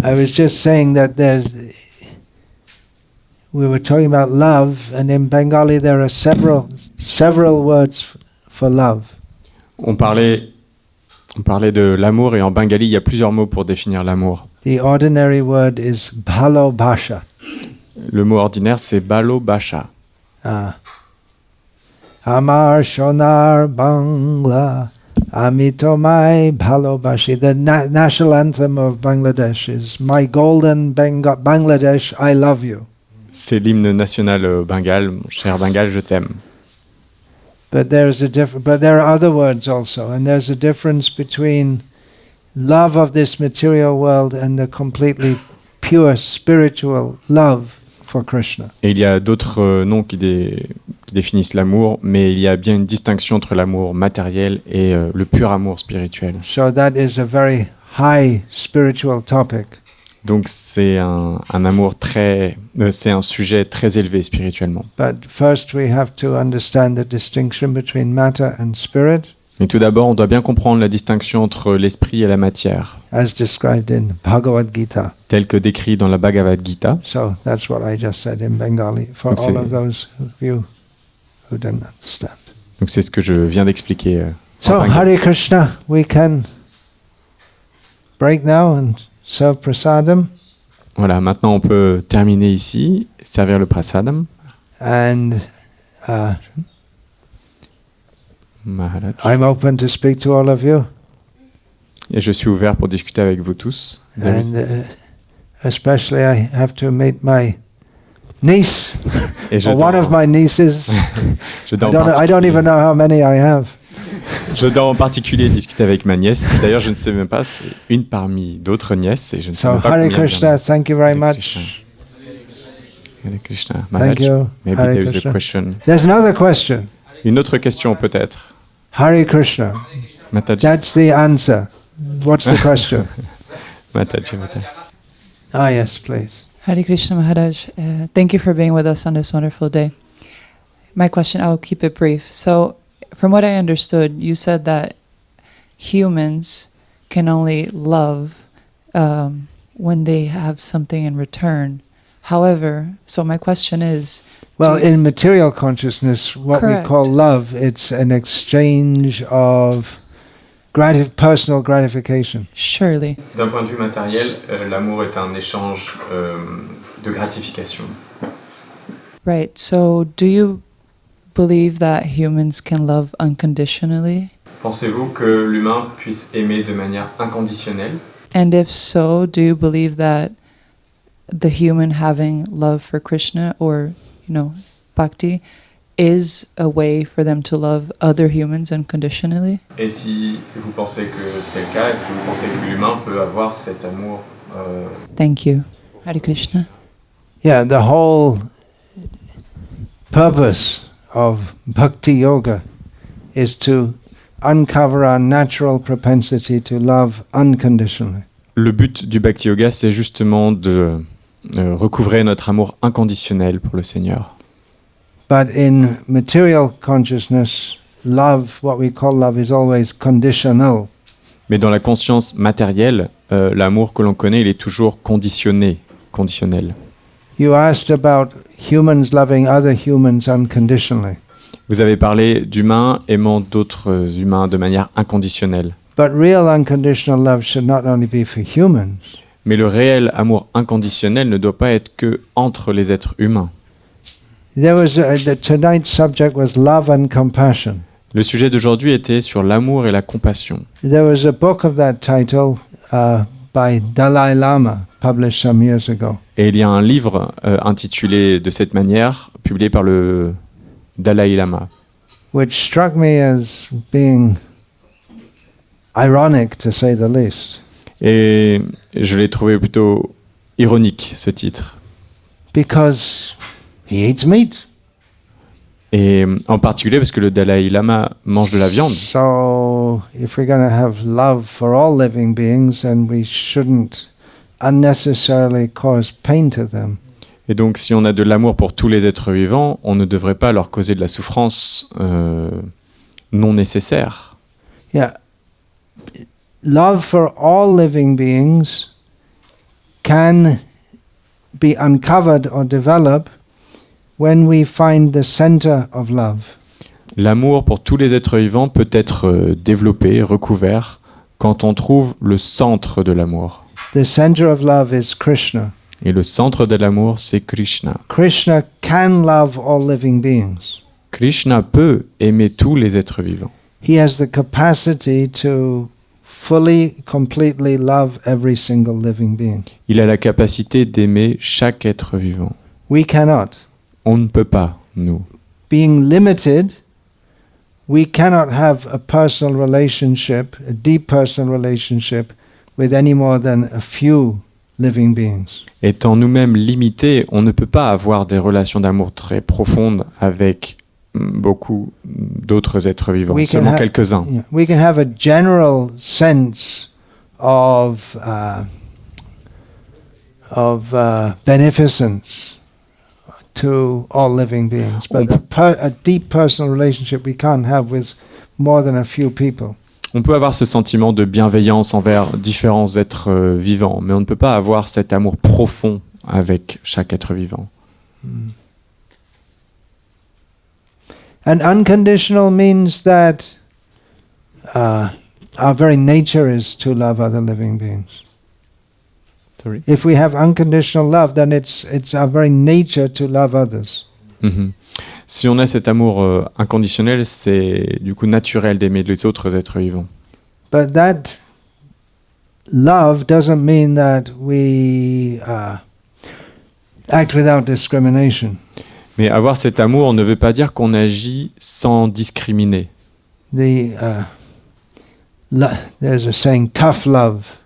I was just saying that we were talking about love, and in Bengali there are several words for love. On parlait de l'amour et en bengali, il y a plusieurs mots pour définir l'amour. The ordinary word is bhalobasha. Le mot ordinaire, c'est balobasha. Amar shonar bangla amitomai bhalobashi. The national anthem of Bangladesh is My Golden Bangladesh, I Love You. C'est l'hymne national Bengale, mon cher Bengale, je t'aime. But there are other words also, and there's a difference between love of this material world and the completely pure spiritual love for Krishna. Et il y a d'autres noms qui définissent l'amour, mais il y a bien une distinction entre l'amour matériel et le pur amour spirituel. So that is a very high spiritual topic. Donc c'est un amour c'est un sujet très élevé spirituellement. But first we have to understand the distinction between matter and spirit. Mais tout d'abord, on doit bien comprendre la distinction entre l'esprit et la matière, as described in Bhagavad Gita. tel que décrit dans la Bhagavad Gita. So that's what I just said in Bengali for Donc all of those of you who don't understand. Donc c'est ce que je viens d'expliquer. So Hare Krishna, we can break now and serve prasadam. Voilà, maintenant on peut terminer ici, servir le prasadam. And Maharaj. I'm open to speak to all of you. Et je suis ouvert pour discuter avec vous tous. And especially I have to meet my niece, Et je or one of my nieces. je dois I don't even know how many I have. Je dois en particulier discuter avec ma nièce. D'ailleurs, je ne sais même pas, c'est une parmi d'autres nièces. Et je ne sais So même pas Hare combien Krishna, thank you very Hare much. Krishna. Hare Krishna. Maharaj, Thank you. maybe Hare there is a Krishna. question. There's another question. Une autre question peut-être. Hare Krishna. Mataji. That's the answer. What's the question? Mataji, Mataji. Ah, yes, please. Hare Krishna Maharaj, thank you for being with us on this wonderful day. My question, I will keep it brief. So, from what I understood, you said that humans can only love when they have something in return. However, so my question is... Well, in material consciousness, what Correct. we call love, it's an exchange of personal gratification. Surely. D'un point de vue matériel, l'amour est un échange de gratification. Right. So, do you believe that humans can love unconditionally? Pensez-vous que l'humain puisse aimer de manière inconditionnelle? And if so, do you believe that the human having love for Krishna or, bhakti is a way for them to love other humans unconditionally? Et si vous pensez que c'est le cas, est-ce que vous pensez que l'humain peut avoir cet amour Thank you. Hare Krishna. Yeah, the whole purpose of bhakti yoga is to uncover our natural propensity to love unconditionally. Le but du Bhakti Yoga, c'est justement de recouvrer notre amour inconditionnel pour le Seigneur. But in material consciousness, love, what we call love, is always conditional. Mais dans la conscience matérielle, l'amour que l'on connaît, il est toujours conditionnel. You asked about humans loving other humans unconditionally. Vous avez parlé d'humains aimant d'autres humains de manière inconditionnelle. But real unconditional love should not only be for humans. Mais le réel amour inconditionnel ne doit pas être que entre les êtres humains. Tonight's subject was love and compassion. Le sujet d'aujourd'hui était sur l'amour et la compassion. There was a book of that title by Dalai Lama, published some years ago. Et il y a un livre intitulé de cette manière, publié par le Dalai Lama, which struck me as being ironic, to say the least. et je l'ai trouvé plutôt ironique, ce titre. Because he eats meat. Et en particulier parce que le Dalai Lama mange de la viande. So if we're going to have love for all living beings, then we shouldn't unnecessarily cause pain to them. Et donc si on a de l'amour pour tous les êtres vivants, on ne devrait pas leur causer de la souffrance non nécessaire. Yeah. Love for all living beings can be uncovered or develop when we find the center of love. L'amour pour tous les êtres vivants peut être développé, recouvert, quand on trouve le centre de l'amour. The center of love is Krishna. Et le centre de l'amour, c'est Krishna. Krishna can love all living beings. Krishna peut aimer tous les êtres vivants. He has the capacity to fully, completely love every single living being. Il a la capacité d'aimer chaque être vivant. We cannot. On ne peut pas, nous. Being limited, we cannot have a personal relationship, a deep personal relationship, with any more than a few living beings. Étant nous-mêmes limités, on ne peut pas avoir des relations d'amour très profondes avec beaucoup d'autres êtres vivants, seulement quelques-uns. Yeah, we can have a general sense of beneficence to all living beings, but a deep personal relationship we can't have with more than a few people. On peut avoir ce sentiment de bienveillance envers différents êtres vivants, mais on ne peut pas avoir cet amour profond avec chaque être vivant. And unconditional means that our very nature is to love other living beings. Sorry? If we have unconditional love, then it's our very nature to love others. Mhm. Si on a cet amour inconditionnel, c'est du coup naturel d'aimer les autres êtres vivants. But that love doesn't mean that we act without discrimination. Mais avoir cet amour ne veut pas dire qu'on agit sans discriminer. There's a saying, tough love.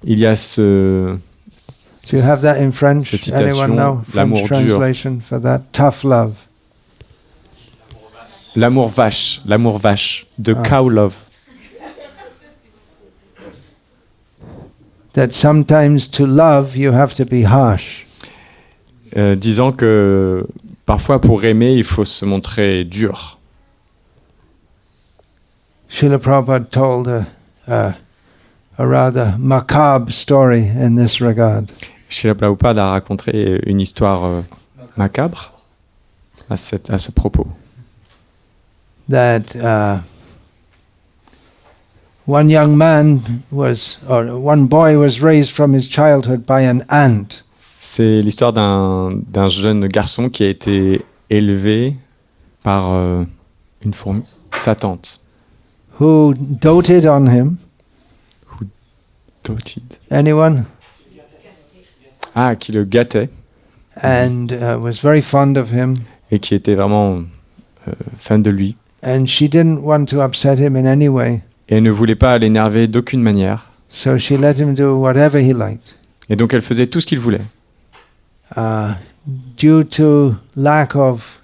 Il y a Do you have that in French? cette citation, Anyone know l'amour French dur. translation for that? Tough love. L'amour vache, de cow love. That sometimes to love you have to be harsh. Disant que parfois pour aimer, il faut se montrer dur. Srila Prabhupada told a rather macabre story in this regard. Srila Prabhupada a raconté une histoire macabre à ce propos. That one young man one boy was raised from his childhood by an ant. C'est l'histoire d'un jeune garçon qui a été élevé par une fourmi, sa tante. Who doted on him. Doted. Anyone? Ah, qui le gâtait And was very fond of him. et qui était vraiment fan de lui. And she didn't want to upset him in any way. Et elle ne voulait pas l'énerver d'aucune manière. So she let him do whatever he liked. Et donc elle faisait tout ce qu'il voulait. Due to lack of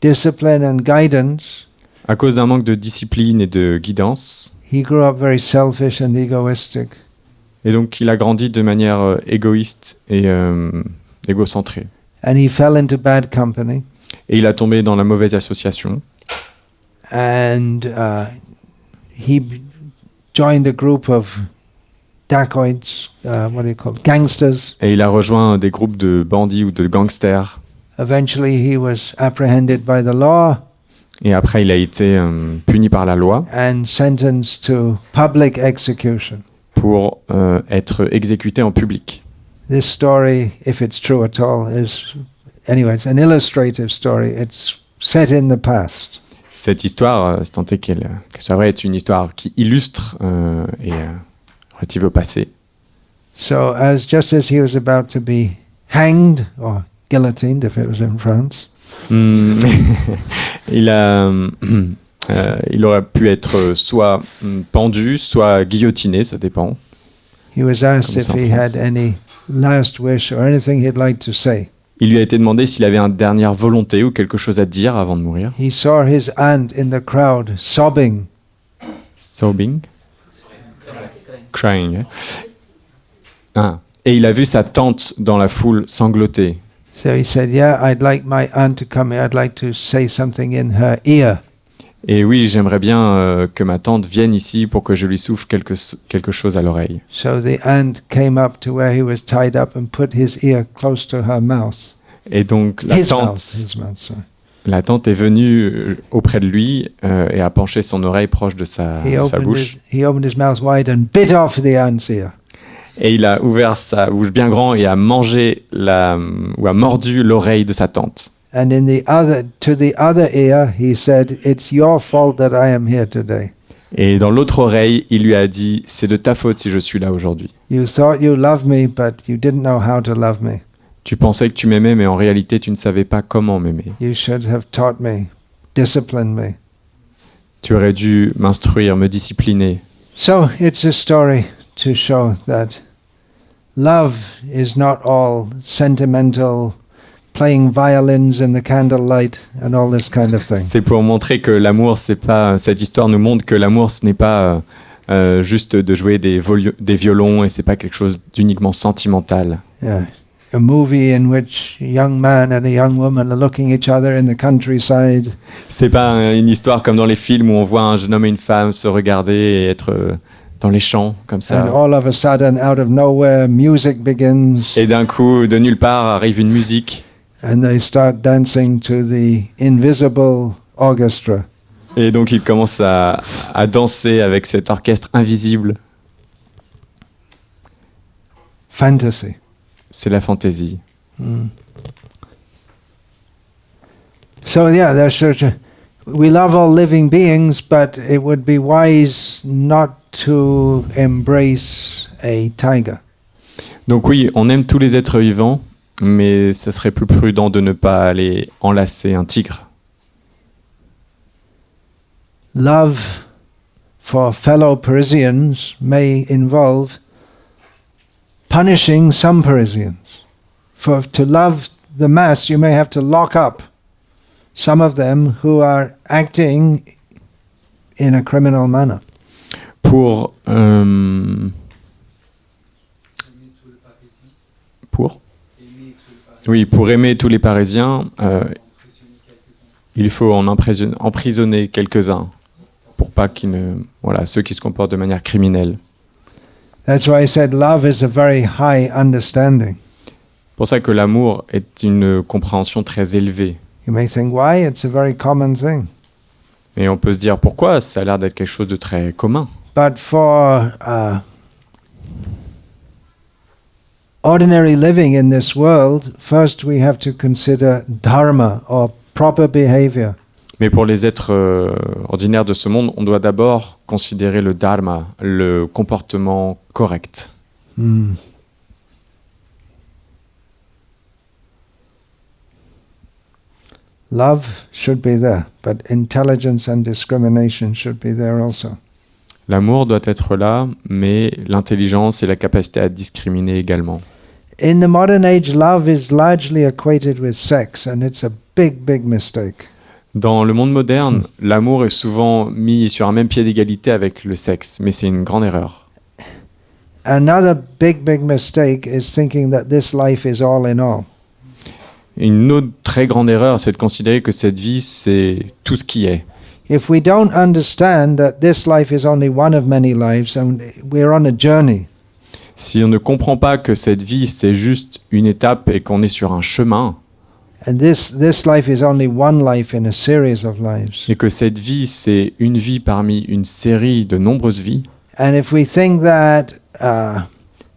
discipline and guidance, À cause d'un manque de discipline et de guidance. he grew up very selfish and egoistic. Et donc il a grandi de manière égoïste et égocentrée. And he fell into bad company. Et il a tombé dans la mauvaise association. And he joined a group of dacoits, gangsters. Et il a rejoint des groupes de bandits ou de gangsters. Eventually he was apprehended by the law Et après, il a été puni par la loi and sentenced to public execution. pour être exécuté en public. This story, if it's true at all, anyway, it's an illustrative story. It's set in the past. Cette histoire, c'est tenté qu'elle soit vraie, est une histoire qui illustre et relative au passé. So just as he was about to be hanged or guillotined, if it was in France, Il aurait pu être soit pendu, soit guillotiné, ça dépend. he was asked Comme if ça en he France. had any last wish or anything he'd like to say. Il lui a été demandé s'il avait une dernière volonté ou quelque chose à dire avant de mourir. He saw his aunt in the crowd sobbing. Sobbing. Crying. Ah. Et il a vu sa tante dans la foule sangloter. So he said, "Yeah, I'd like my aunt to come here. I'd like to say something in her ear." Et oui, j'aimerais bien que ma tante vienne ici pour que je lui souffle quelque chose à l'oreille. So the aunt came up to where he was tied up and put his ear close to her mouth. Et donc His mouth, sorry. la tante est venue auprès de lui et a penché son oreille proche de sa bouche. He opened his mouth wide and bit off the aunt's ear. Et il a ouvert sa bouche bien grand et a mordu l'oreille de sa tante. And to the other ear, he said, "It's your fault that I am here today. Et dans l'autre oreille, il lui a dit, c'est de ta faute si je suis là aujourd'hui. You thought you loved me, but you didn't know how to love me. Tu pensais que tu m'aimais, mais en réalité, tu ne savais pas comment m'aimer. You should have taught me, disciplined me." Tu aurais dû m'instruire, me discipliner. So it's a story to show that love is not all sentimental, playing violins in the candlelight and all this kind of thing. C'est pour montrer que l'amour, c'est pas. Cette histoire nous montre que l'amour, ce n'est pas juste de jouer des violons et c'est pas quelque chose d'uniquement sentimental. Yeah. A movie in which a young man and a young woman are looking each other in the countryside. C'est pas une histoire comme dans les films où on voit un jeune homme et une femme se regarder et être dans les champs comme ça. And all of a sudden, out of nowhere, music begins. Et d'un coup, de nulle part, arrive une musique. And they start dancing to the invisible orchestra. Et donc ils commencent à danser avec cet orchestre invisible. Fantasy. C'est la fantaisie. So yeah, we love all living beings, but it would be wise not to embrace a tiger. Donc oui, on aime tous les êtres vivants, mais ce serait plus prudent de ne pas aller enlacer un tigre. Love for fellow Parisians may involve punishing some Parisians. To love the mass, you may have to lock up some of them who are acting in a criminal manner. Pour aimer tous les Parisiens, il faut en emprisonner quelques-uns pour pas ceux qui se comportent de manière criminelle. That's why I said love is a very high understanding. C'est pour ça que l'amour est une compréhension très élevée. You may think, why? It's a very common thing. Mais on peut se dire pourquoi, ça a l'air d'être quelque chose de très commun. But for ordinary living in this world, first we have to consider dharma or proper behavior. Mais pour les êtres ordinaires de ce monde, on doit d'abord considérer le dharma, le comportement correct. Love should be there, but intelligence and discrimination should be there also. L'amour doit être là, mais l'intelligence et la capacité à discriminer également. In the modern age, love is largely equated with sex, and it's a big, big mistake. Dans le monde moderne, l'amour est souvent mis sur un même pied d'égalité avec le sexe, mais c'est une grande erreur. Another big, big mistake is thinking that this life is all in all. Une autre très grande erreur, c'est de considérer que cette vie, c'est tout ce qui est. If we don't understand that this life is only one of many lives and we're on a journey, si on ne comprend pas que cette vie, c'est juste une étape et qu'on est sur un chemin, and this life is only one life in a series of lives, et que cette vie, c'est une vie parmi une série de nombreuses vies, and if we think that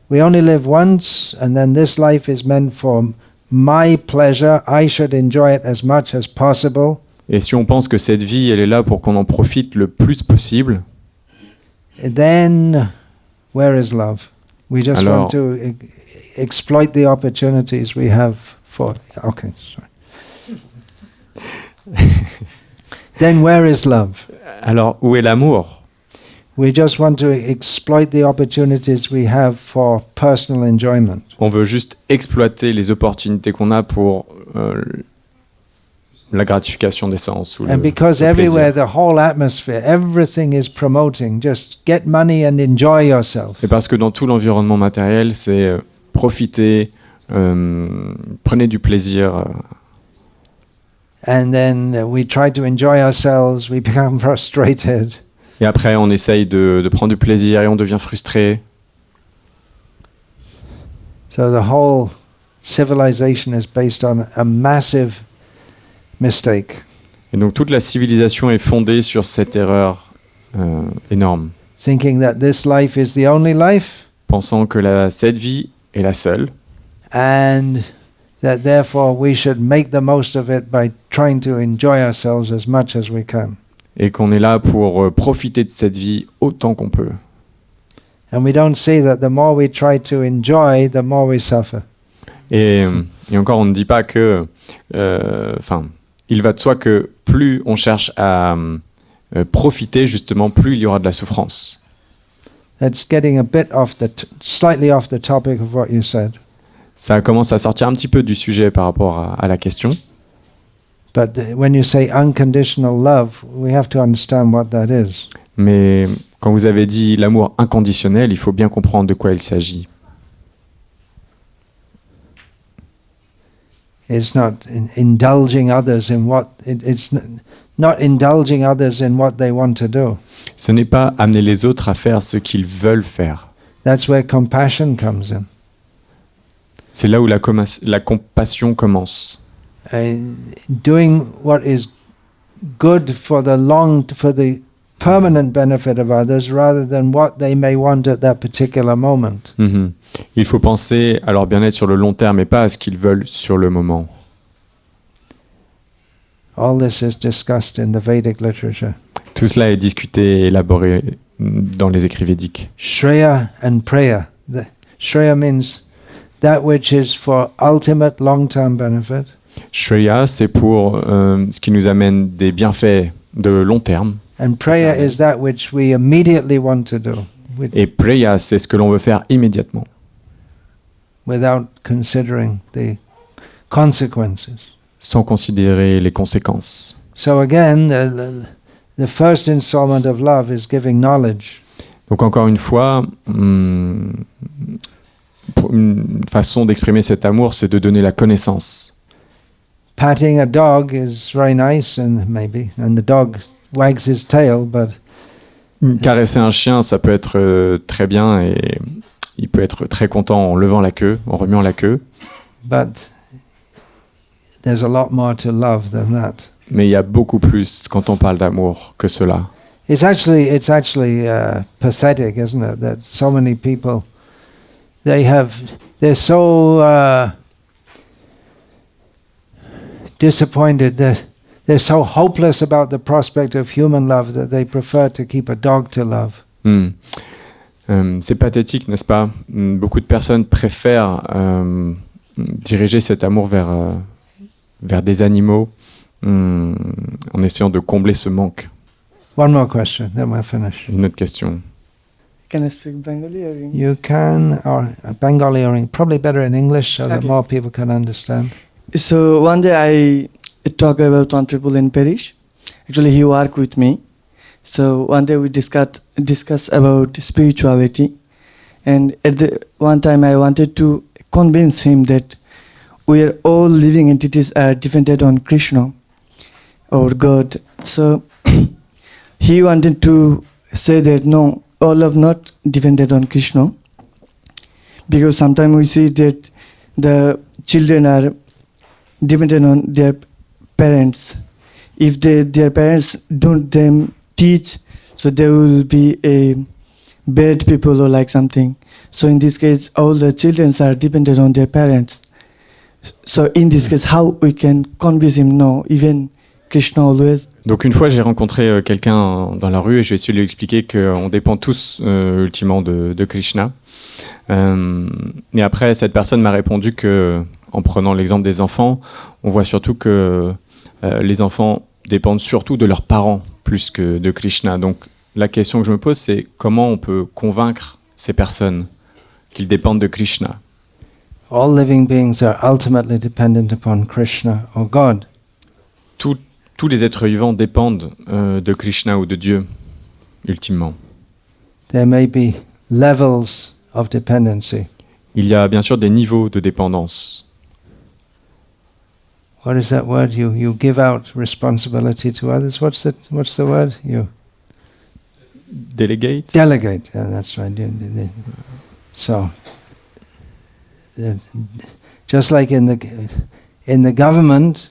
we only live once and then this life is meant for my pleasure, I should enjoy it as much as possible, et si on pense que cette vie, elle est là pour qu'on en profite le plus possible, then where is love? We just want to exploit the opportunities we have for... Okay, sorry. Then where is love? Alors, où est l'amour? We just want to exploit the opportunities we have for personal enjoyment. On veut juste exploiter les opportunités qu'on a pour la gratification des sens. And because everywhere, the whole atmosphere, everything is promoting, just get money and enjoy yourself. Et parce que dans tout l'environnement matériel, c'est profiter, prenez du plaisir. and then we try to enjoy ourselves, we become frustrated. Et après, on essaye de prendre du plaisir et on devient frustré. So the whole civilization is based on a massive mistake. Et donc toute la civilisation est fondée sur cette erreur énorme, Thinking that this life is the only life, pensant que cette vie est la seule, and that therefore we should make the most of it by trying to enjoy ourselves as much as we can. et qu'on est là pour profiter de cette vie autant qu'on peut. And we don't see that the more we try to enjoy, the more we suffer. Et encore, on ne dit pas que... il va de soi que plus on cherche à profiter, justement, plus il y aura de la souffrance. That's getting a bit slightly off the topic of what you said. Ça commence à sortir un petit peu du sujet par rapport à la question. But when you say unconditional love, we have to understand what that is. Mais quand vous avez dit l'amour inconditionnel, il faut bien comprendre de quoi il s'agit. It's not indulging others in what it's not indulging others in what they want to do. Ce n'est pas amener les autres à faire ce qu'ils veulent faire. That's where compassion comes in. C'est là où la compassion commence. Doing what is good for the permanent benefit of others rather than what they may want at that particular moment. Mm-hmm. Il faut penser à leur bien-être sur le long terme et pas à ce qu'ils veulent sur le moment. All this is discussed in the Vedic literature. Tout cela est discuté et élaboré dans les écrits védiques. Shreya and Preya. Shreya means that which is for ultimate long-term benefit. Shreya, c'est pour ce qui nous amène des bienfaits de long terme. And Preya is that which we immediately want to do. Et Preya, c'est ce que l'on veut faire immédiatement. Without considering the consequences. Sans considérer les conséquences. So again, the first installment of love is giving knowledge. Donc encore une fois, une façon d'exprimer cet amour, c'est de donner la connaissance. Patting a dog is very nice, and the dog wags his tail, but caresser un chien, ça peut être très bien et il peut être très content en levant la queue, en remuant la queue. But there's a lot more to love than that. Mais il y a beaucoup plus quand on parle d'amour que cela. It's actually pathetic, isn't it, that so many people they're so disappointed, that they're so hopeless about the prospect of human love that they prefer to keep a dog to love. C'est pathétique, n'est-ce pas? Beaucoup de personnes préfèrent diriger cet amour vers des animaux en essayant de combler ce manque. One more question, then we'll finish. Une autre question. Can I speak Bengali or English? You can, or Bengali or probably better in English so that Okay. more people can understand. So one day I talk about one people in parish. Actually, he work with me. So one day we discuss about spirituality, and at the one time I wanted to convince him that we are all living entities are dependent on Krishna or God. So he wanted to say that no, all of not dependent on Krishna, because sometimes we see that the children are dependent on their parents. If their parents don't them teach, so they will be a bad people or like something. So in this case, all the children are dependent on their parents. So in this case, how we can convince him? No, even Krishna always. Donc une fois, j'ai rencontré quelqu'un dans la rue et j'ai essayé de lui expliquer qu'on dépend tous ultimement de Krishna. Et après, cette personne m'a répondu que, en prenant l'exemple des enfants, on voit surtout que les enfants dépendent surtout de leurs parents plus que de Krishna. Donc la question que je me pose, c'est comment on peut convaincre ces personnes qu'ils dépendent de Krishna. All living beings are ultimately dependent upon Krishna or God. Tous les êtres vivants dépendent de Krishna ou de Dieu, ultimement. There may be levels of dependency. Il y a bien sûr des niveaux de dépendance. what is that word? You give out responsibility to others. What's the word? You Delegate. delegate. Yeah, that's right. So, just like in the government,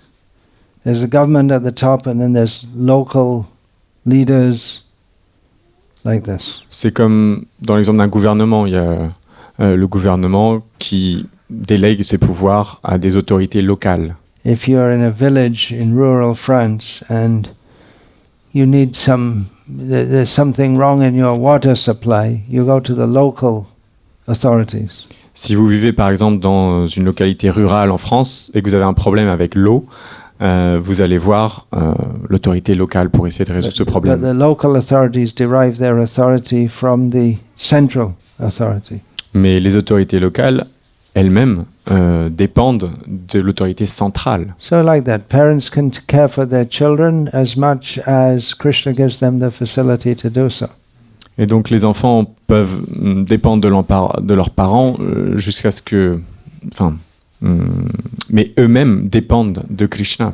there's a government at the top, and then there's local leaders like this. C'est comme dans l'exemple d'un gouvernement, il y a le gouvernement qui délègue ses pouvoirs à des autorités locales. If you're in a village in rural France and you need there's something wrong in your water supply, you go to the local authorities. Si vous vivez par exemple dans une localité rurale en France et que vous avez un problème avec l'eau, vous allez voir l'autorité locale pour essayer de résoudre ce But problème. the local authorities derive their authority from the central authority. Mais les autorités locales elles-mêmes dépendent de l'autorité centrale. So like that, parents can care for their children as much as Krishna gives them the facility to do so. Et donc les enfants peuvent dépendre de leurs parents jusqu'à ce que... mais eux-mêmes dépendent de Krishna.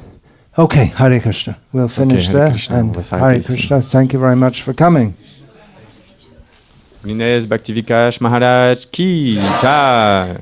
Okay, Hare Krishna. We'll finish Hare there. Krishna, And on va s'arrêter Hare ici. Krishna, thank you very much for coming. Inès Bhaktivikash Maharaj ki jai.